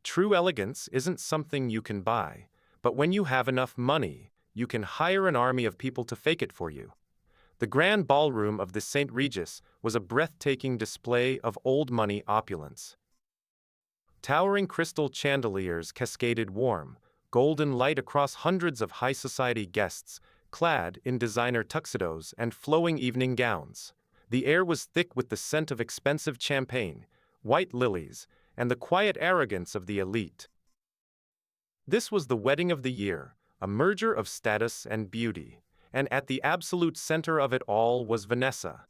True elegance isn't something you can buy, but when you have enough money, you can hire an army of people to fake it for you. The grand ballroom of the St. Regis was a breathtaking display of old money opulence. Towering crystal chandeliers cascaded warm, golden light across hundreds of high society guests, clad in designer tuxedos and flowing evening gowns. The air was thick with the scent of expensive champagne, white lilies, and the quiet arrogance of the elite. This was the wedding of the year, a merger of status and beauty, and at the absolute center of it all was Vanessa.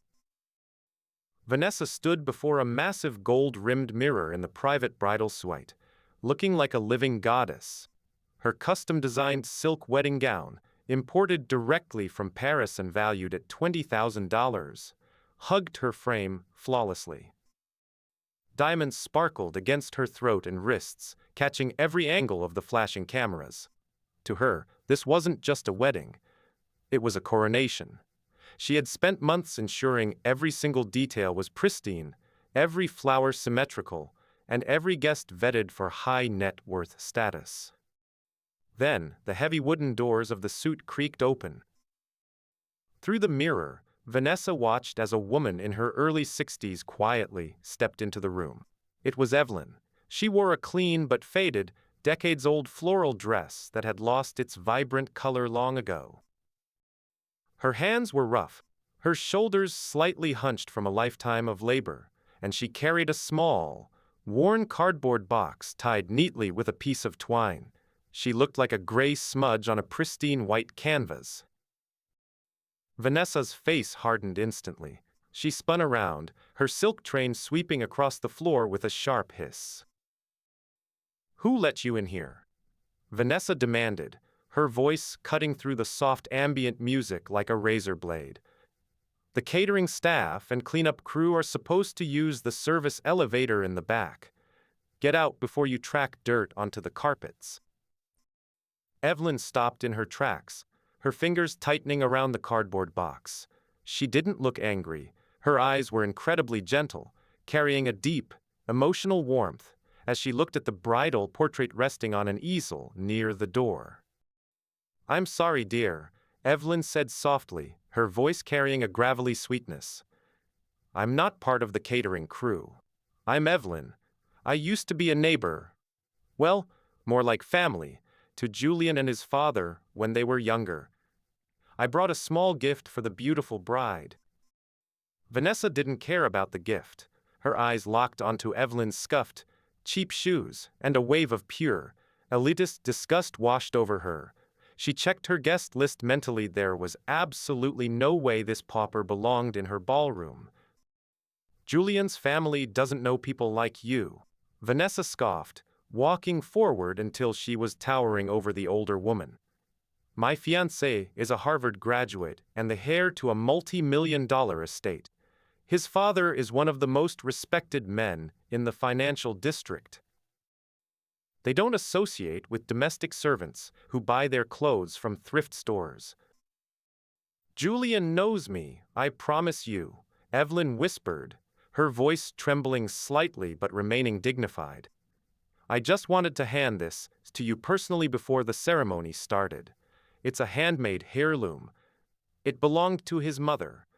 Vanessa stood before a massive gold-rimmed mirror in the private bridal suite, looking like a living goddess. Her custom-designed silk wedding gown, imported directly from Paris and valued at $20,000, hugged her frame flawlessly. Diamonds sparkled against her throat and wrists, catching every angle of the flashing cameras. To her, this wasn't just a wedding. It was a coronation. She had spent months ensuring every single detail was pristine, every flower symmetrical, and every guest vetted for high net worth status. Then, the heavy wooden doors of the suite creaked open. Through the mirror, Vanessa watched as a woman in her early 60s quietly stepped into the room. It was Evelyn. She wore a clean but faded, decades-old floral dress that had lost its vibrant color long ago. Her hands were rough, her shoulders slightly hunched from a lifetime of labor, and she carried a small, worn cardboard box tied neatly with a piece of twine. She looked like a gray smudge on a pristine white canvas. Vanessa's face hardened instantly. She spun around, her silk train sweeping across the floor with a sharp hiss. "Who let you in here?" Vanessa demanded, her voice cutting through the soft ambient music like a razor blade. "The catering staff and cleanup crew are supposed to use the service elevator in the back. Get out before you track dirt onto the carpets." Evelyn stopped in her tracks, her fingers tightening around the cardboard box. She didn't look angry. Her eyes were incredibly gentle, carrying a deep, emotional warmth as she looked at the bridal portrait resting on an easel near the door. "I'm sorry, dear," Evelyn said softly, her voice carrying a gravelly sweetness. "I'm not part of the catering crew. I'm Evelyn. I used to be a neighbor. Well, more like family, to Julian and his father when they were younger. I brought a small gift for the beautiful bride." Vanessa didn't care about the gift. Her eyes locked onto Evelyn's scuffed, cheap shoes, and a wave of pure, elitist disgust washed over her. She checked her guest list mentally. There was absolutely no way this pauper belonged in her ballroom. "Julian's family doesn't know people like you," Vanessa scoffed, walking forward until she was towering over the older woman. "My fiancé is a Harvard graduate and the heir to a multi-million-dollar estate. His father is one of the most respected men in the financial district. They don't associate with domestic servants who buy their clothes from thrift stores." "Julian knows me, I promise you," Evelyn whispered, her voice trembling slightly but remaining dignified. "I just wanted to hand this to you personally before the ceremony started. It's a handmade heirloom. It belonged to his mother."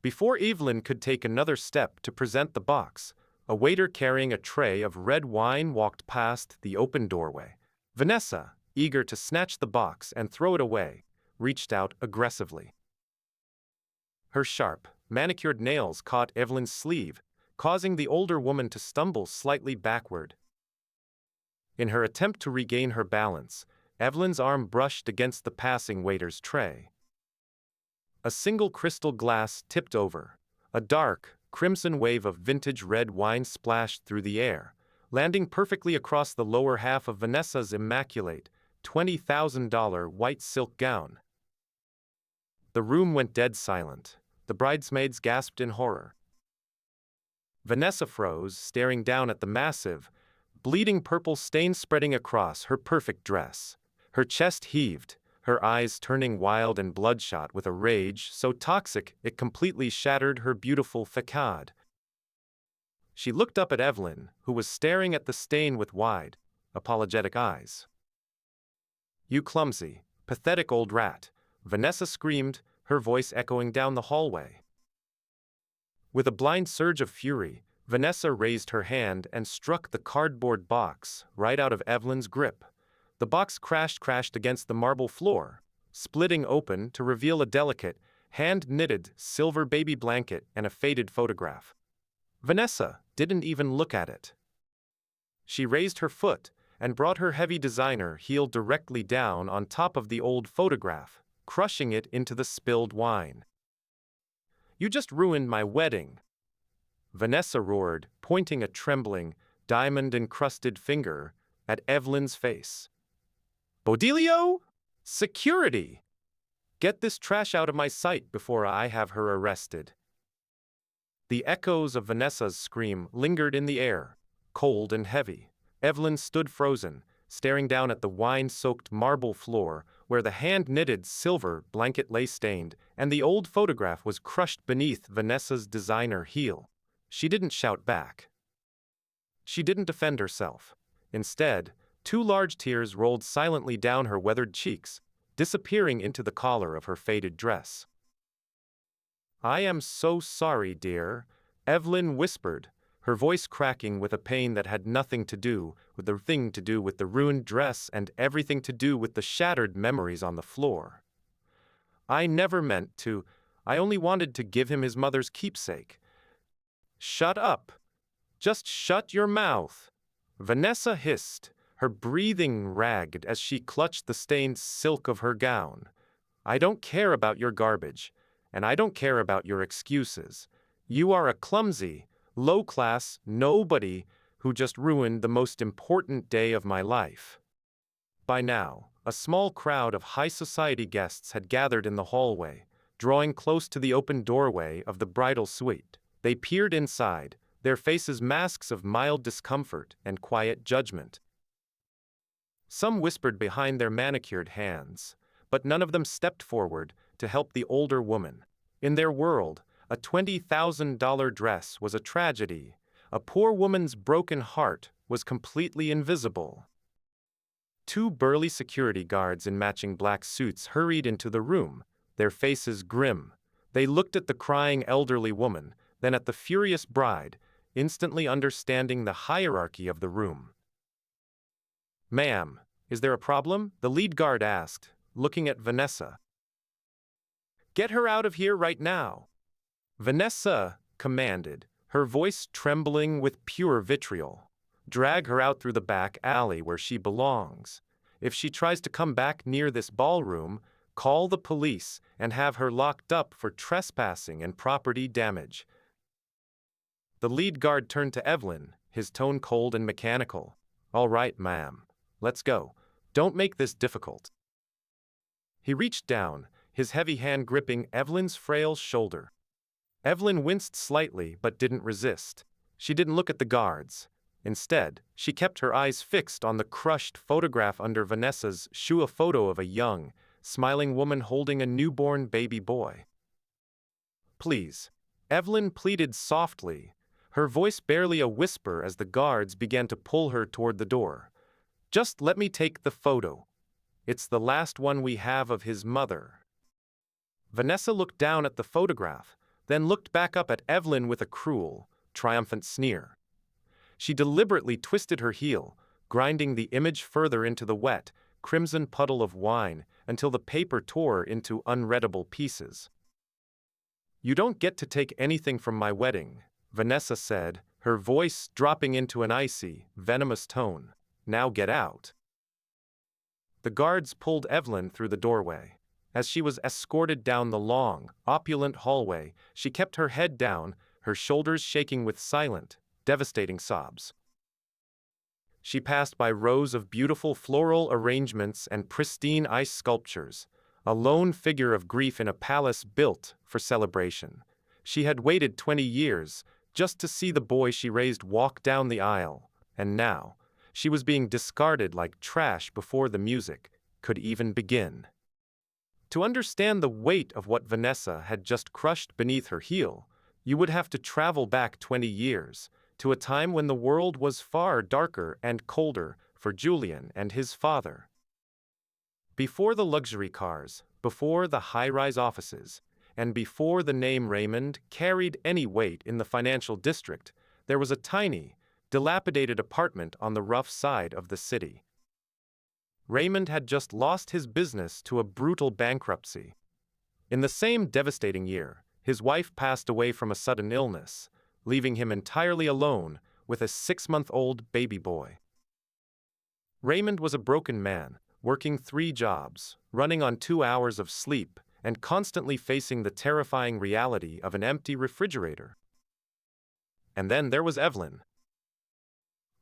Before Evelyn could take another step to present the box, a waiter carrying a tray of red wine walked past the open doorway. Vanessa, eager to snatch the box and throw it away, reached out aggressively. Her sharp, manicured nails caught Evelyn's sleeve, causing the older woman to stumble slightly backward. In her attempt to regain her balance, Evelyn's arm brushed against the passing waiter's tray. A single crystal glass tipped over. A dark, crimson wave of vintage red wine splashed through the air, landing perfectly across the lower half of Vanessa's immaculate, $20,000 white silk gown. The room went dead silent. The bridesmaids gasped in horror. Vanessa froze, staring down at the massive, bleeding purple stain spreading across her perfect dress. Her chest heaved, her eyes turning wild and bloodshot with a rage so toxic it completely shattered her beautiful facade. She looked up at Evelyn, who was staring at the stain with wide, apologetic eyes. "You clumsy, pathetic old rat," Vanessa screamed, her voice echoing down the hallway. With a blind surge of fury, Vanessa raised her hand and struck the cardboard box right out of Evelyn's grip. The box crashed against the marble floor, splitting open to reveal a delicate, hand-knitted silver baby blanket and a faded photograph. Vanessa didn't even look at it. She raised her foot and brought her heavy designer heel directly down on top of the old photograph, crushing it into the spilled wine. "You just ruined my wedding," Vanessa roared, pointing a trembling, diamond-encrusted finger at Evelyn's face. "Bodilio? Security! Get this trash out of my sight before I have her arrested." The echoes of Vanessa's scream lingered in the air, cold and heavy. Evelyn stood frozen, staring down at the wine-soaked marble floor where the hand-knitted silver blanket lay stained and the old photograph was crushed beneath Vanessa's designer heel. She didn't shout back. She didn't defend herself. Instead, 2 large tears rolled silently down her weathered cheeks, disappearing into the collar of her faded dress. "I am so sorry, dear," Evelyn whispered, her voice cracking with a pain that had nothing to do with the ruined dress and everything to do with the shattered memories on the floor. "I never meant to. I only wanted to give him his mother's keepsake." "Shut up. Just shut your mouth," Vanessa hissed, her breathing ragged as she clutched the stained silk of her gown. "I don't care about your garbage, and I don't care about your excuses. You are a clumsy, low-class nobody who just ruined the most important day of my life." By now, a small crowd of high society guests had gathered in the hallway, drawing close to the open doorway of the bridal suite. They peered inside, their faces masks of mild discomfort and quiet judgment. Some whispered behind their manicured hands, but none of them stepped forward to help the older woman. In their world, a $20,000 dress was a tragedy. A poor woman's broken heart was completely invisible. 2 burly security guards in matching black suits hurried into the room, their faces grim. They looked at the crying elderly woman, then at the furious bride, instantly understanding the hierarchy of the room. "Ma'am, is there a problem?" the lead guard asked, looking at Vanessa. "Get her out of here right now," Vanessa commanded, her voice trembling with pure vitriol. "Drag her out through the back alley where she belongs. If she tries to come back near this ballroom, call the police and have her locked up for trespassing and property damage." The lead guard turned to Evelyn, his tone cold and mechanical. "All right, ma'am. Let's go. Don't make this difficult." He reached down, his heavy hand gripping Evelyn's frail shoulder. Evelyn winced slightly but didn't resist. She didn't look at the guards. Instead, she kept her eyes fixed on the crushed photograph under Vanessa's shoe, a photo of a young, smiling woman holding a newborn baby boy. "Please," Evelyn pleaded softly, her voice barely a whisper as the guards began to pull her toward the door. "Just let me take the photo. It's the last one we have of his mother." Vanessa looked down at the photograph, then looked back up at Evelyn with a cruel, triumphant sneer. She deliberately twisted her heel, grinding the image further into the wet, crimson puddle of wine until the paper tore into unreadable pieces. "You don't get to take anything from my wedding," Vanessa said, her voice dropping into an icy, venomous tone. "Now get out." The guards pulled Evelyn through the doorway. As she was escorted down the long, opulent hallway, she kept her head down, her shoulders shaking with silent, devastating sobs. She passed by rows of beautiful floral arrangements and pristine ice sculptures, a lone figure of grief in a palace built for celebration. She had waited 20 years just to see the boy she raised walk down the aisle, and now, she was being discarded like trash before the music could even begin. To understand the weight of what Vanessa had just crushed beneath her heel, you would have to travel back 20 years, to a time when the world was far darker and colder for Julian and his father. Before the luxury cars, before the high-rise offices, and before the name Raymond carried any weight in the financial district, there was a tiny, dilapidated apartment on the rough side of the city. Raymond had just lost his business to a brutal bankruptcy. In the same devastating year, his wife passed away from a sudden illness, leaving him entirely alone with a 6-month-old baby boy. Raymond was a broken man, working 3 jobs, running on 2 hours of sleep, and constantly facing the terrifying reality of an empty refrigerator. And then there was Evelyn.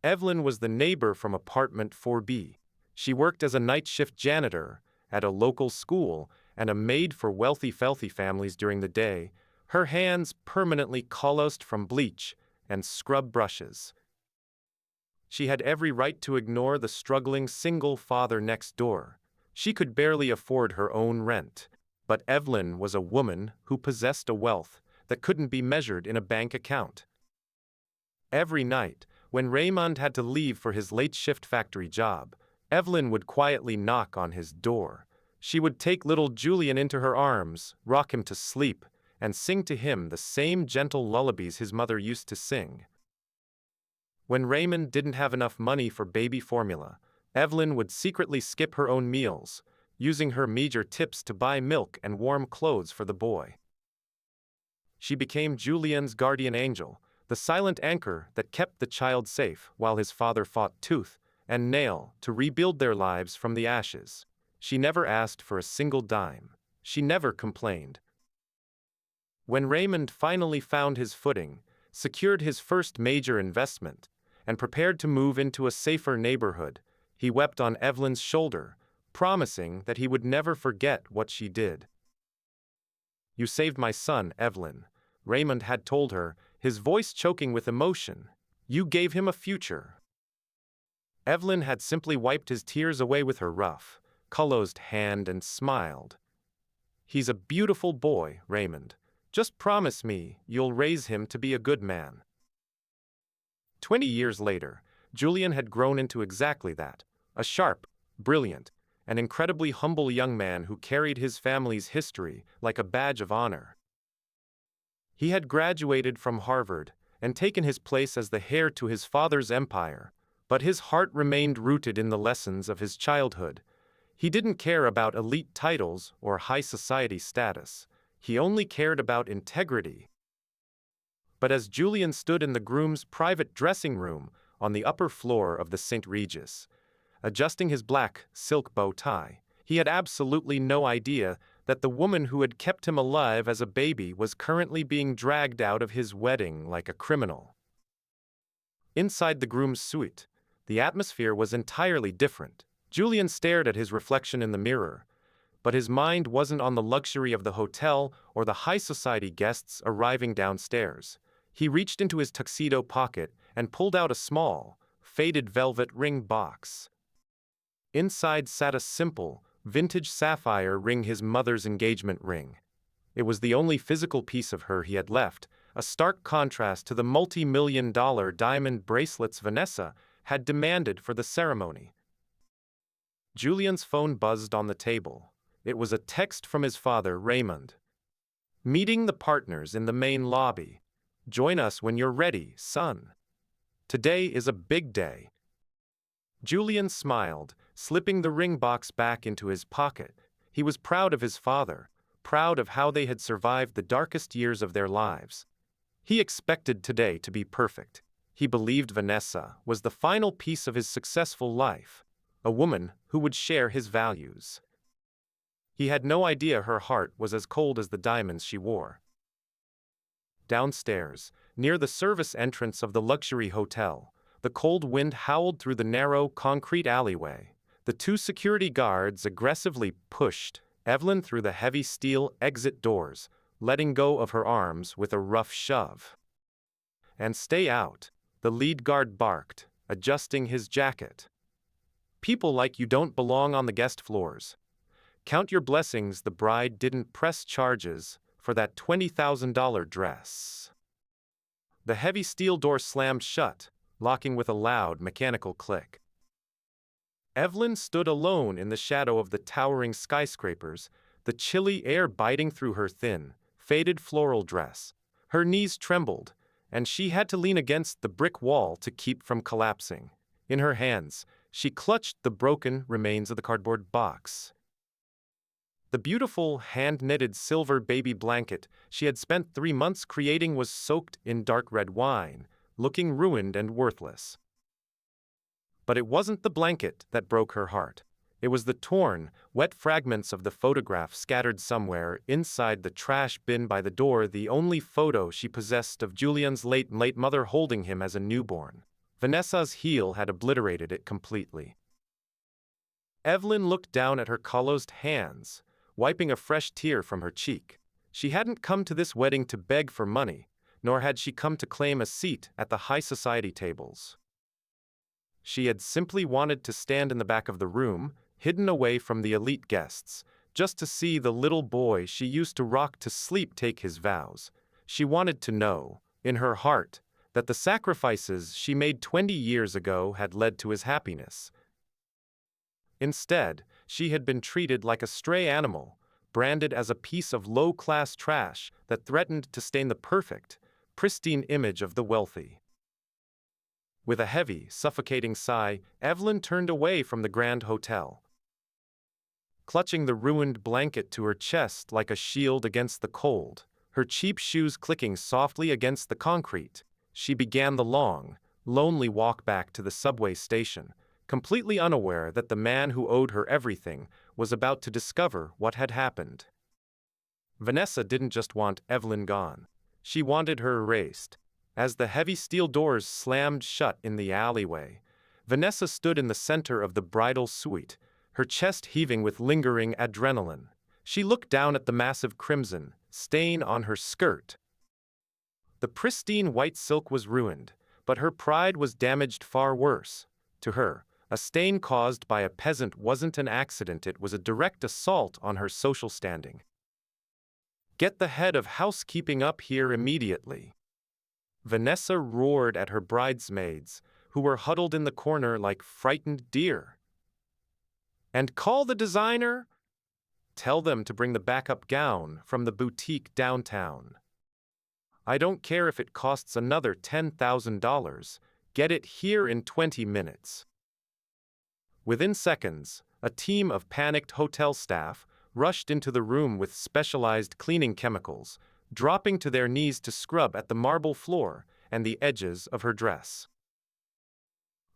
Evelyn was the neighbor from apartment 4B. She worked as a night shift janitor at a local school and a maid for wealthy families during the day, her hands permanently calloused from bleach and scrub brushes. She had every right to ignore the struggling single father next door. She could barely afford her own rent. But Evelyn was a woman who possessed a wealth that couldn't be measured in a bank account. Every night, when Raymond had to leave for his late shift factory job, Evelyn would quietly knock on his door. She would take little Julian into her arms, rock him to sleep, and sing to him the same gentle lullabies his mother used to sing. When Raymond didn't have enough money for baby formula, Evelyn would secretly skip her own meals, using her meager tips to buy milk and warm clothes for the boy. She became Julian's guardian angel, the silent anchor that kept the child safe while his father fought tooth and nail to rebuild their lives from the ashes. She never asked for a single dime. She never complained. When Raymond finally found his footing, secured his first major investment, and prepared to move into a safer neighborhood, he wept on Evelyn's shoulder, promising that he would never forget what she did. "You saved my son, Evelyn," Raymond had told her, his voice choking with emotion. "You gave him a future." Evelyn had simply wiped his tears away with her rough, calloused hand and smiled. "He's a beautiful boy, Raymond. Just promise me you'll raise him to be a good man." 20 years later, Julian had grown into exactly that, a sharp, brilliant, an incredibly humble young man who carried his family's history like a badge of honor. He had graduated from Harvard and taken his place as the heir to his father's empire, but his heart remained rooted in the lessons of his childhood. He didn't care about elite titles or high society status. He only cared about integrity. But as Julian stood in the groom's private dressing room on the upper floor of the St. Regis, adjusting his black silk bow tie, he had absolutely no idea that the woman who had kept him alive as a baby was currently being dragged out of his wedding like a criminal. Inside the groom's suite, the atmosphere was entirely different. Julian stared at his reflection in the mirror, but his mind wasn't on the luxury of the hotel or the high society guests arriving downstairs. He reached into his tuxedo pocket and pulled out a small, faded velvet ring box. Inside sat a simple, vintage sapphire ring, his mother's engagement ring. It was the only physical piece of her he had left, a stark contrast to the multi-million-dollar diamond bracelets Vanessa had demanded for the ceremony. Julian's phone buzzed on the table. It was a text from his father, Raymond. "Meeting the partners in the main lobby. Join us when you're ready, son. Today is a big day." Julian smiled, slipping the ring box back into his pocket. He was proud of his father, proud of how they had survived the darkest years of their lives. He expected today to be perfect. He believed Vanessa was the final piece of his successful life, a woman who would share his values. He had no idea her heart was as cold as the diamonds she wore. Downstairs, near the service entrance of the luxury hotel, the cold wind howled through the narrow concrete alleyway. The 2 security guards aggressively pushed Evelyn through the heavy steel exit doors, letting go of her arms with a rough shove. "And stay out," the lead guard barked, adjusting his jacket. "People like you don't belong on the guest floors. Count your blessings the bride didn't press charges for that $20,000 dress." The heavy steel door slammed shut, locking with a loud mechanical click. Evelyn stood alone in the shadow of the towering skyscrapers, the chilly air biting through her thin, faded floral dress. Her knees trembled, and she had to lean against the brick wall to keep from collapsing. In her hands, she clutched the broken remains of the cardboard box. The beautiful, hand-knitted silver baby blanket she had spent 3 months creating was soaked in dark red wine, looking ruined and worthless. But it wasn't the blanket that broke her heart. It was the torn, wet fragments of the photograph scattered somewhere inside the trash bin by the door, the only photo she possessed of Julian's late mother holding him as a newborn. Vanessa's heel had obliterated it completely. Evelyn looked down at her calloused hands, wiping a fresh tear from her cheek. She hadn't come to this wedding to beg for money, nor had she come to claim a seat at the high society tables. She had simply wanted to stand in the back of the room, hidden away from the elite guests, just to see the little boy she used to rock to sleep take his vows. She wanted to know, in her heart, that the sacrifices she made 20 years ago had led to his happiness. Instead, she had been treated like a stray animal, branded as a piece of low-class trash that threatened to stain the perfect, pristine image of the wealthy. With a heavy, suffocating sigh, Evelyn turned away from the Grand Hotel. Clutching the ruined blanket to her chest like a shield against the cold, her cheap shoes clicking softly against the concrete, she began the long, lonely walk back to the subway station, completely unaware that the man who owed her everything was about to discover what had happened. Vanessa didn't just want Evelyn gone. She wanted her erased. As the heavy steel doors slammed shut in the alleyway, Vanessa stood in the center of the bridal suite, her chest heaving with lingering adrenaline. She looked down at the massive crimson stain on her skirt. The pristine white silk was ruined, but her pride was damaged far worse. To her, a stain caused by a peasant wasn't an accident, it was a direct assault on her social standing. "Get the head of housekeeping up here immediately." Vanessa roared at her bridesmaids, who were huddled in the corner like frightened deer. "And call the designer? Tell them to bring the backup gown from the boutique downtown. I don't care if it costs another $10,000, get it here in 20 minutes. Within seconds, a team of panicked hotel staff rushed into the room with specialized cleaning chemicals, dropping to their knees to scrub at the marble floor and the edges of her dress.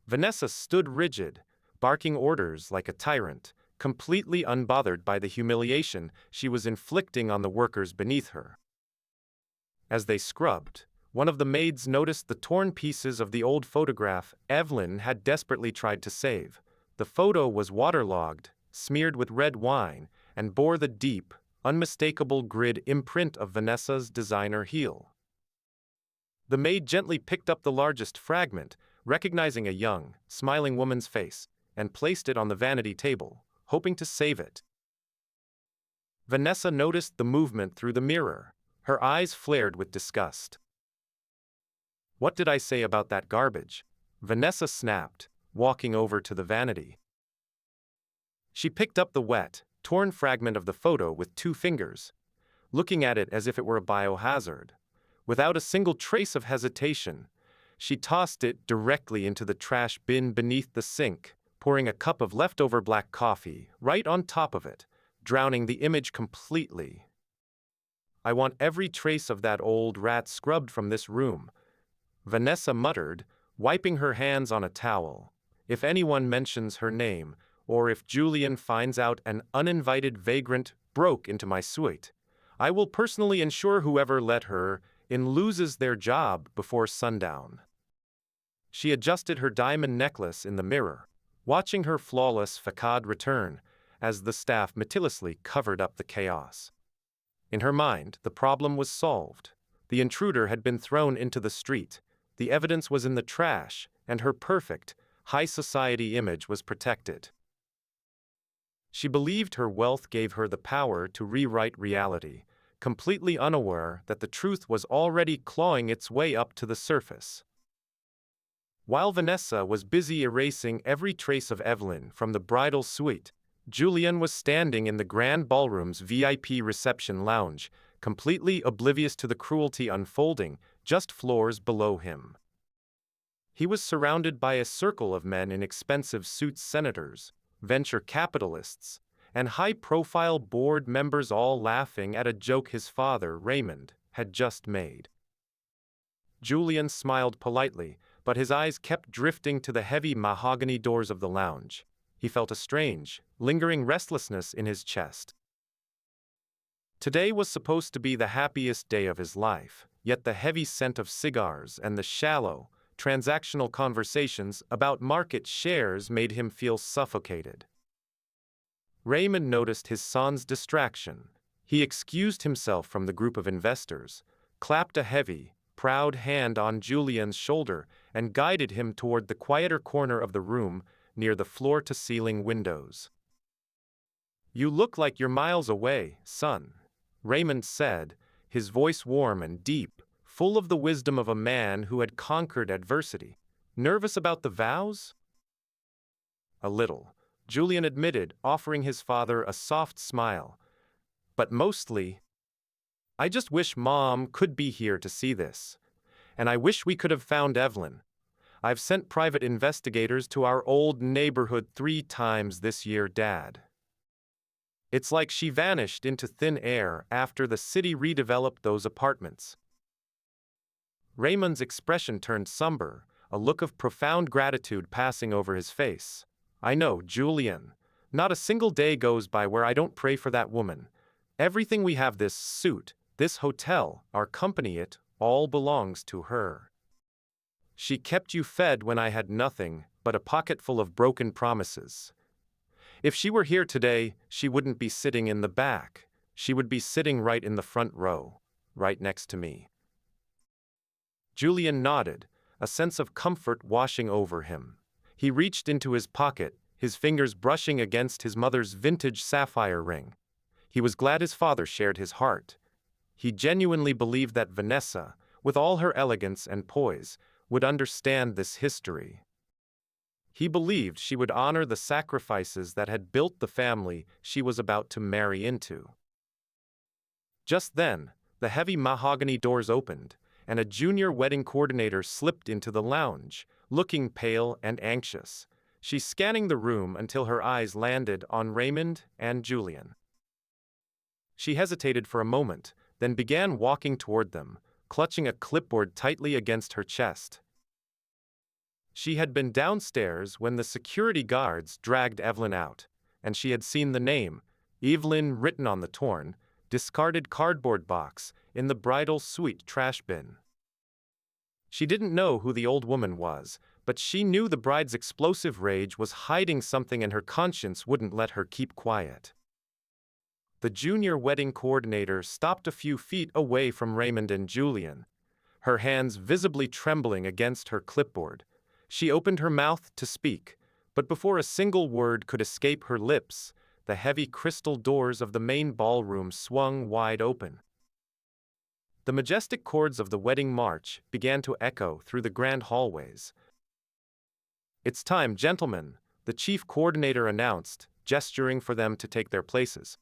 Vanessa stood rigid, barking orders like a tyrant, completely unbothered by the humiliation she was inflicting on the workers beneath her. As they scrubbed, one of the maids noticed the torn pieces of the old photograph Evelyn had desperately tried to save. The photo was waterlogged, smeared with red wine, and bore the deep, unmistakable grid imprint of Vanessa's designer heel. The maid gently picked up the largest fragment, recognizing a young, smiling woman's face, and placed it on the vanity table, hoping to save it. Vanessa noticed the movement through the mirror. Her eyes flared with disgust. "What did I say about that garbage?" Vanessa snapped, walking over to the vanity. She picked up the wet, torn fragment of the photo with 2 fingers, looking at it as if it were a biohazard. Without a single trace of hesitation, she tossed it directly into the trash bin beneath the sink, pouring a cup of leftover black coffee right on top of it, drowning the image completely. "I want every trace of that old rat scrubbed from this room," Vanessa muttered, wiping her hands on a towel. "If anyone mentions her name, or if Julian finds out an uninvited vagrant broke into my suite, I will personally ensure whoever let her in loses their job before sundown." She adjusted her diamond necklace in the mirror, watching her flawless facade return as the staff meticulously covered up the chaos. In her mind, the problem was solved. The intruder had been thrown into the street, the evidence was in the trash, and her perfect, high society image was protected. She believed her wealth gave her the power to rewrite reality, completely unaware that the truth was already clawing its way up to the surface. While Vanessa was busy erasing every trace of Evelyn from the bridal suite, Julian was standing in the grand ballroom's VIP reception lounge, completely oblivious to the cruelty unfolding just floors below him. He was surrounded by a circle of men in expensive suits, senators, venture capitalists, and high-profile board members, all laughing at a joke his father, Raymond, had just made. Julian smiled politely, but his eyes kept drifting to the heavy mahogany doors of the lounge. He felt a strange, lingering restlessness in his chest. Today was supposed to be the happiest day of his life, yet the heavy scent of cigars and the shallow, transactional conversations about market shares made him feel suffocated. Raymond noticed his son's distraction. He excused himself from the group of investors, clapped a heavy, proud hand on Julian's shoulder, and guided him toward the quieter corner of the room near the floor-to-ceiling windows. "You look like you're miles away, son," Raymond said, his voice warm and deep, full of the wisdom of a man who had conquered adversity. "Nervous about the vows?" "A little," Julian admitted, offering his father a soft smile. "But mostly, I just wish Mom could be here to see this. And I wish we could have found Evelyn. I've sent private investigators to our old neighborhood 3 times this year, Dad. It's like she vanished into thin air after the city redeveloped those apartments." Raymond's expression turned somber, a look of profound gratitude passing over his face. "I know, Julian. Not a single day goes by where I don't pray for that woman. Everything we have, this suit, this hotel, our company, it all belongs to her. She kept you fed when I had nothing but a pocket full of broken promises. If she were here today, she wouldn't be sitting in the back. She would be sitting right in the front row, right next to me." Julian nodded, a sense of comfort washing over him. He reached into his pocket, his fingers brushing against his mother's vintage sapphire ring. He was glad his father shared his heart. He genuinely believed that Vanessa, with all her elegance and poise, would understand this history. He believed she would honor the sacrifices that had built the family she was about to marry into. Just then, the heavy mahogany doors opened, and a junior wedding coordinator slipped into the lounge, looking pale and anxious. She scanning the room until her eyes landed on Raymond and Julian. She hesitated for a moment, then began walking toward them, clutching a clipboard tightly against her chest. She had been downstairs when the security guards dragged Evelyn out, and she had seen the name, Evelyn, written on the torn, discarded cardboard box in the bridal suite trash bin. She didn't know who the old woman was, but she knew the bride's explosive rage was hiding something and her conscience wouldn't let her keep quiet. The junior wedding coordinator stopped a few feet away from Raymond and Julian, her hands visibly trembling against her clipboard. She opened her mouth to speak, but before a single word could escape her lips, the heavy crystal doors of the main ballroom swung wide open. The majestic chords of the wedding march began to echo through the grand hallways. "It's time, gentlemen," the chief coordinator announced, gesturing for them to take their places.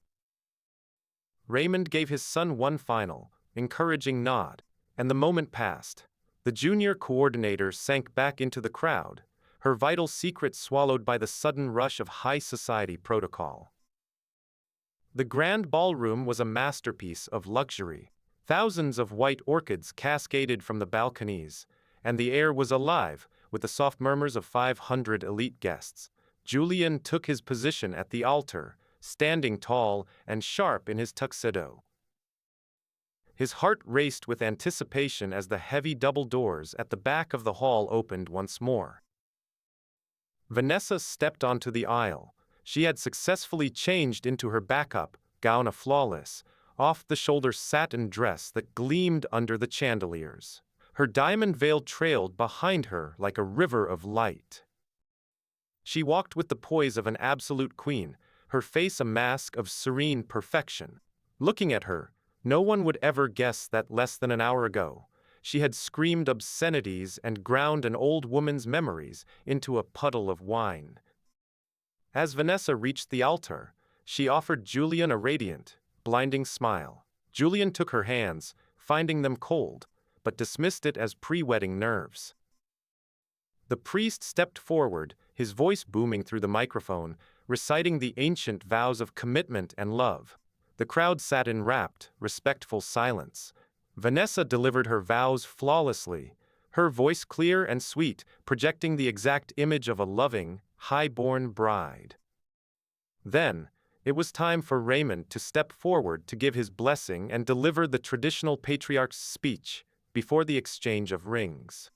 Raymond gave his son one final, encouraging nod, and the moment passed. The junior coordinator sank back into the crowd, her vital secrets swallowed by the sudden rush of high society protocol. The grand ballroom was a masterpiece of luxury. Thousands of white orchids cascaded from the balconies, and the air was alive with the soft murmurs of 500 elite guests. Julian took his position at the altar, standing tall and sharp in his tuxedo. His heart raced with anticipation as the heavy double doors at the back of the hall opened once more. Vanessa stepped onto the aisle. She had successfully changed into her backup gown, a flawless, off-the-shoulder satin dress that gleamed under the chandeliers. Her diamond veil trailed behind her like a river of light. She walked with the poise of an absolute queen, her face a mask of serene perfection. Looking at her, No one would ever guess that less than an hour ago, she had screamed obscenities and ground an old woman's memories into a puddle of wine. As Vanessa reached the altar, she offered Julian a radiant, blinding smile. Julian took her hands, finding them cold, but dismissed it as pre-wedding nerves. The priest stepped forward, his voice booming through the microphone, reciting the ancient vows of commitment and love. The crowd sat in rapt, respectful silence. Vanessa delivered her vows flawlessly, her voice clear and sweet, projecting the exact image of a loving, high-born bride. Then, it was time for Raymond to step forward to give his blessing and deliver the traditional patriarch's speech before the exchange of rings.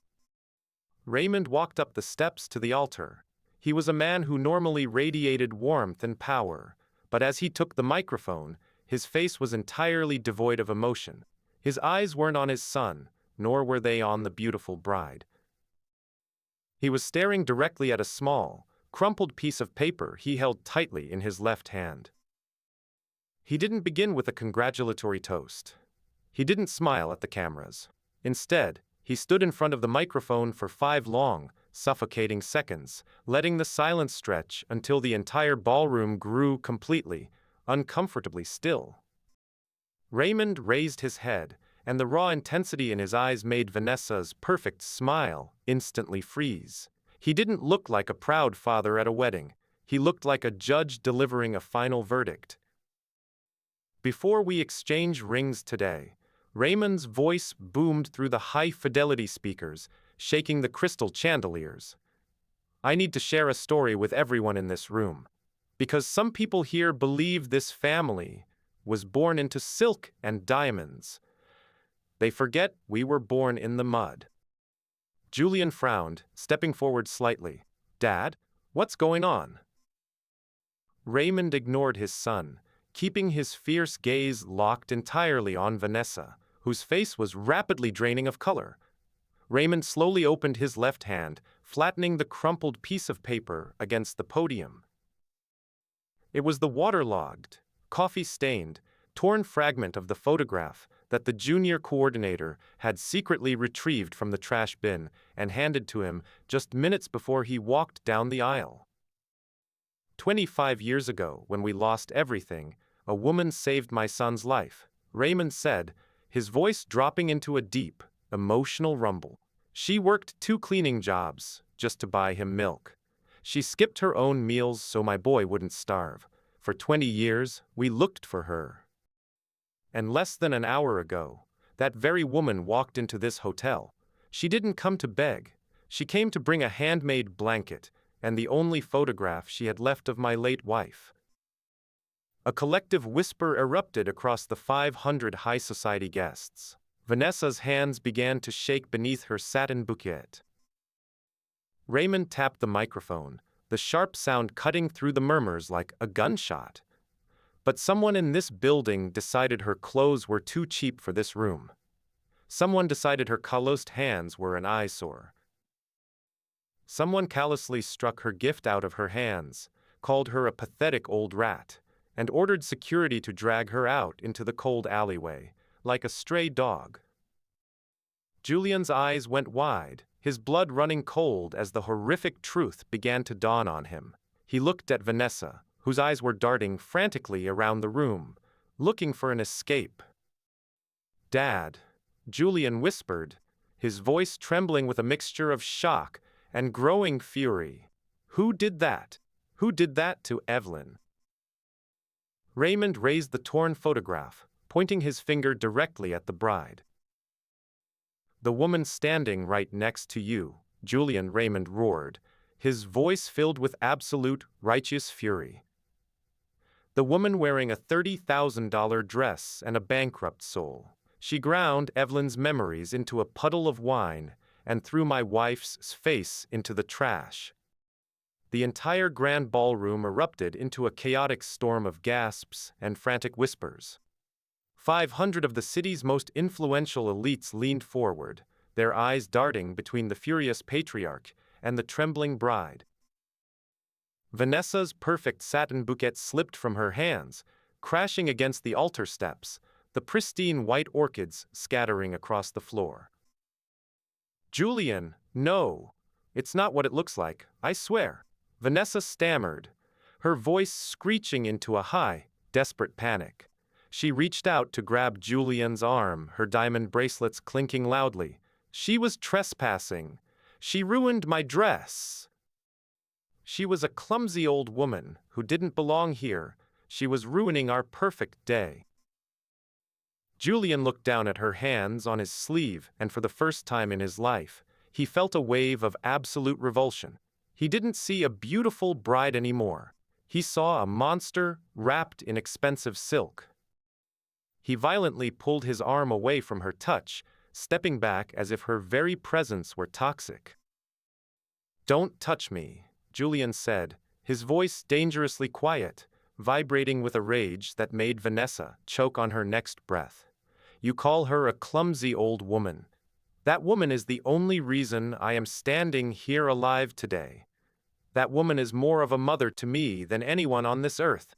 Raymond walked up the steps to the altar. He was a man who normally radiated warmth and power, but as he took the microphone, his face was entirely devoid of emotion. His eyes weren't on his son, nor were they on the beautiful bride. He was staring directly at a small, crumpled piece of paper he held tightly in his left hand. He didn't begin with a congratulatory toast. He didn't smile at the cameras. Instead, he stood in front of the microphone for 5 long, suffocating seconds, letting the silence stretch until the entire ballroom grew completely, uncomfortably still. Raymond raised his head, and the raw intensity in his eyes made Vanessa's perfect smile instantly freeze. He didn't look like a proud father at a wedding. He looked like a judge delivering a final verdict. Before we exchange rings today, Raymond's voice boomed through the high-fidelity speakers, shaking the crystal chandeliers. I need to share a story with everyone in this room, because some people here believe this family was born into silk and diamonds. They forget we were born in the mud. Julian frowned, stepping forward slightly. Dad, what's going on? Raymond ignored his son, keeping his fierce gaze locked entirely on Vanessa, whose face was rapidly draining of color. Raymond slowly opened his left hand, flattening the crumpled piece of paper against the podium. It was the waterlogged, coffee-stained, torn fragment of the photograph that the junior coordinator had secretly retrieved from the trash bin and handed to him just minutes before he walked down the aisle. 25 years ago, when we lost everything, a woman saved my son's life, Raymond said, his voice dropping into a deep, emotional rumble. She worked 2 cleaning jobs just to buy him milk. She skipped her own meals so my boy wouldn't starve. For 20 years, we looked for her. And less than an hour ago, that very woman walked into this hotel. She didn't come to beg. She came to bring a handmade blanket and the only photograph she had left of my late wife. A collective whisper erupted across the 500 high society guests. Vanessa's hands began to shake beneath her satin bouquet. Raymond tapped the microphone, the sharp sound cutting through the murmurs like a gunshot. But someone in this building decided her clothes were too cheap for this room. Someone decided her calloused hands were an eyesore. Someone callously struck her gift out of her hands, called her a pathetic old rat, and ordered security to drag her out into the cold alleyway, like a stray dog. Julian's eyes went wide, his blood running cold as the horrific truth began to dawn on him. He looked at Vanessa, whose eyes were darting frantically around the room, looking for an escape. Dad, Julian whispered, his voice trembling with a mixture of shock and growing fury. Who did that? Who did that to Evelyn? Raymond raised the torn photograph, pointing his finger directly at the bride. The woman standing right next to you, Julian, Raymond roared, his voice filled with absolute, righteous fury. The woman wearing a $30,000 dress and a bankrupt soul. She ground Evelyn's memories into a puddle of wine and threw my wife's face into the trash. The entire grand ballroom erupted into a chaotic storm of gasps and frantic whispers. 500 of the city's most influential elites leaned forward, their eyes darting between the furious patriarch and the trembling bride. Vanessa's perfect satin bouquet slipped from her hands, crashing against the altar steps, the pristine white orchids scattering across the floor. Julian, no. It's not what it looks like, I swear. Vanessa stammered, her voice screeching into a high, desperate panic. She reached out to grab Julian's arm, her diamond bracelets clinking loudly. She was trespassing. She ruined my dress. She was a clumsy old woman who didn't belong here. She was ruining our perfect day. Julian looked down at her hands on his sleeve, and for the first time in his life, he felt a wave of absolute revulsion. He didn't see a beautiful bride anymore. He saw a monster wrapped in expensive silk. He violently pulled his arm away from her touch, stepping back as if her very presence were toxic. "Don't touch me," Julian said, his voice dangerously quiet, vibrating with a rage that made Vanessa choke on her next breath. "You call her a clumsy old woman. That woman is the only reason I am standing here alive today. That woman is more of a mother to me than anyone on this earth."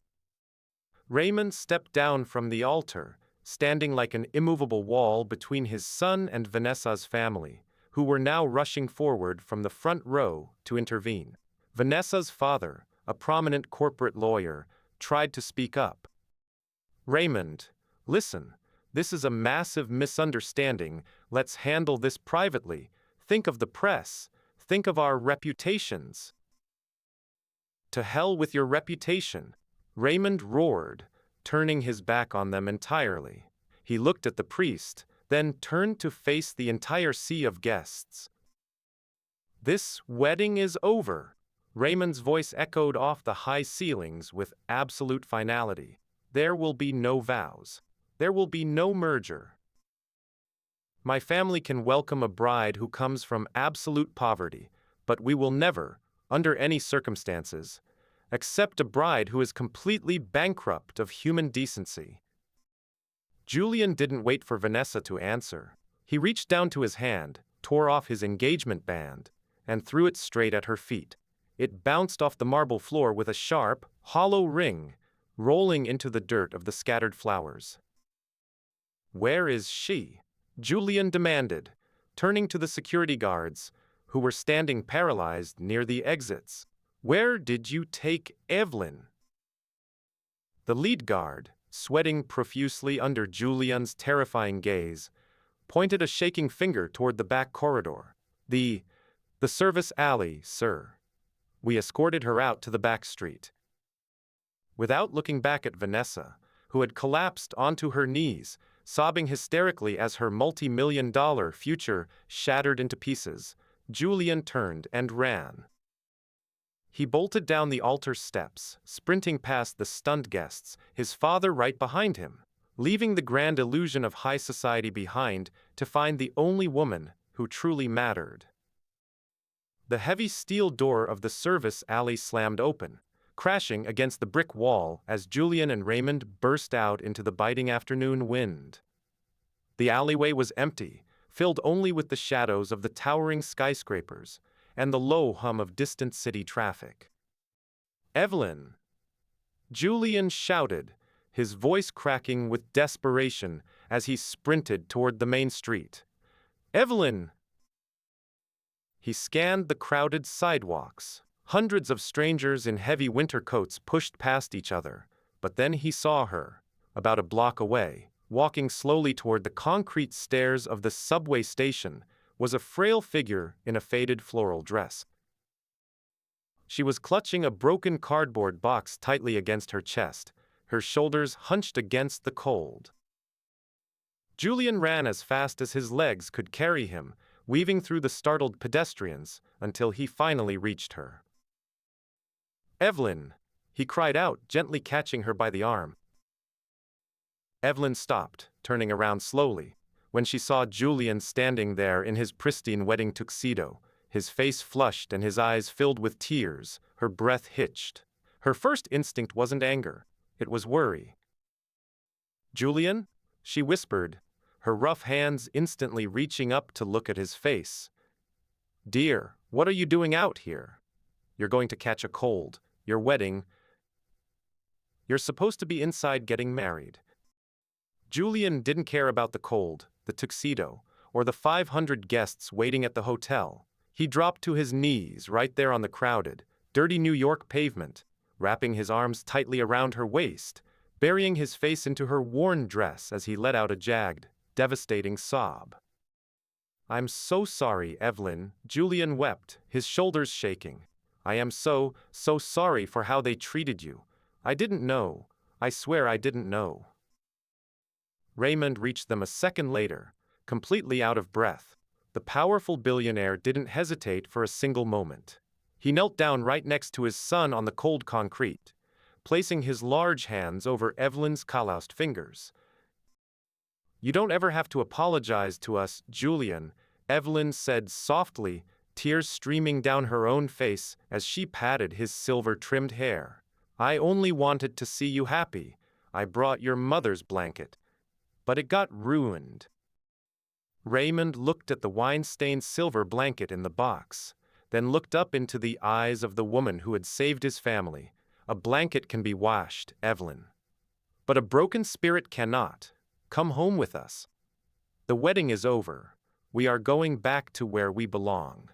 Raymond stepped down from the altar, standing like an immovable wall between his son and Vanessa's family, who were now rushing forward from the front row to intervene. Vanessa's father, a prominent corporate lawyer, tried to speak up. "Raymond, listen, this is a massive misunderstanding. Let's handle this privately. Think of the press. Think of our reputations." "To hell with your reputation," Raymond roared, turning his back on them entirely. He looked at the priest, then turned to face the entire sea of guests. "This wedding is over." Raymond's voice echoed off the high ceilings with absolute finality. "There will be no vows. There will be no merger. My family can welcome a bride who comes from absolute poverty, but we will never, under any circumstances, accept a bride who is completely bankrupt of human decency." Julian didn't wait for Vanessa to answer. He reached down to his hand, tore off his engagement band, and threw it straight at her feet. It bounced off the marble floor with a sharp, hollow ring, rolling into the dirt of the scattered flowers. "Where is she?" Julian demanded, turning to the security guards, who were standing paralyzed near the exits. "Where did you take Evelyn?" The lead guard, sweating profusely under Julian's terrifying gaze, pointed a shaking finger toward the back corridor. The service alley, sir. We escorted her out to the back street." Without looking back at Vanessa, who had collapsed onto her knees, sobbing hysterically as her multi-million-dollar future shattered into pieces, Julian turned and ran. He bolted down the altar steps, sprinting past the stunned guests, his father right behind him, leaving the grand illusion of high society behind to find the only woman who truly mattered. The heavy steel door of the service alley slammed open, crashing against the brick wall as Julian and Raymond burst out into the biting afternoon wind. The alleyway was empty, filled only with the shadows of the towering skyscrapers and the low hum of distant city traffic. "Evelyn!" Julian shouted, his voice cracking with desperation as he sprinted toward the main street. "Evelyn!" He scanned the crowded sidewalks. Hundreds of strangers in heavy winter coats pushed past each other, but then he saw her, about a block away, walking slowly toward the concrete stairs of the subway station, was a frail figure in a faded floral dress. She was clutching a broken cardboard box tightly against her chest, her shoulders hunched against the cold. Julian ran as fast as his legs could carry him, weaving through the startled pedestrians until he finally reached her. "Evelyn!" he cried out, gently catching her by the arm. Evelyn stopped, turning around slowly, when she saw Julian standing there in his pristine wedding tuxedo, his face flushed and his eyes filled with tears, her breath hitched. Her first instinct wasn't anger, it was worry. "Julian?" she whispered, her rough hands instantly reaching up to look at his face. "Dear, what are you doing out here? You're going to catch a cold. Your wedding. You're supposed to be inside getting married." Julian didn't care about the cold, the tuxedo, or the 500 guests waiting at the hotel. He dropped to his knees right there on the crowded, dirty New York pavement, wrapping his arms tightly around her waist, burying his face into her worn dress as he let out a jagged, devastating sob. "I'm so sorry, Evelyn," Julian wept, his shoulders shaking. "I am so sorry for how they treated you. I didn't know. I swear I didn't know." Raymond reached them a second later, completely out of breath. The powerful billionaire didn't hesitate for a single moment. He knelt down right next to his son on the cold concrete, placing his large hands over Evelyn's calloused fingers. "You don't ever have to apologize to us, Julian," Evelyn said softly, tears streaming down her own face as she patted his silver-trimmed hair. "I only wanted to see you happy. I brought your mother's blanket, but it got ruined." Raymond looked at the wine-stained silver blanket in the box, then looked up into the eyes of the woman who had saved his family. "A blanket can be washed, Evelyn, but a broken spirit cannot. Come home with us. The wedding is over. We are going back to where we belong."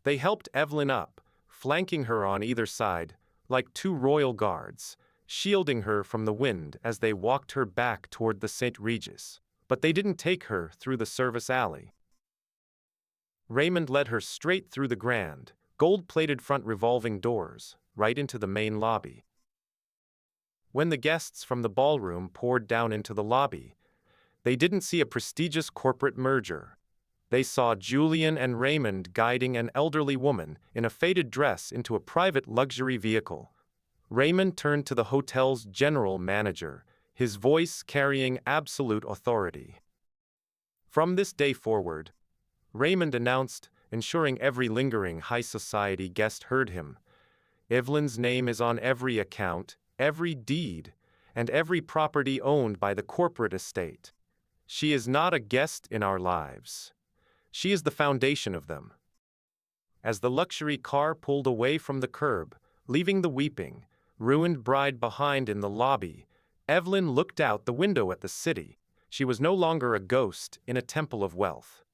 They helped Evelyn up, flanking her on either side, like two royal guards, shielding her from the wind as they walked her back toward the St. Regis. But they didn't take her through the service alley. Raymond led her straight through the grand, gold-plated front revolving doors, right into the main lobby. When the guests from the ballroom poured down into the lobby, they didn't see a prestigious corporate merger. They saw Julian and Raymond guiding an elderly woman in a faded dress into a private luxury vehicle. Raymond turned to the hotel's general manager, his voice carrying absolute authority. "From this day forward," Raymond announced, ensuring every lingering high society guest heard him, "Evelyn's name is on every account, every deed, and every property owned by the corporate estate. She is not a guest in our lives. She is the foundation of them." As the luxury car pulled away from the curb, leaving the weeping, ruined bride behind in the lobby, Evelyn looked out the window at the city. She was no longer a ghost in a temple of wealth.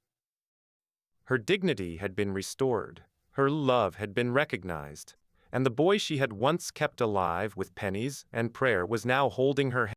Her dignity had been restored, her love had been recognized, and the boy she had once kept alive with pennies and prayer was now holding her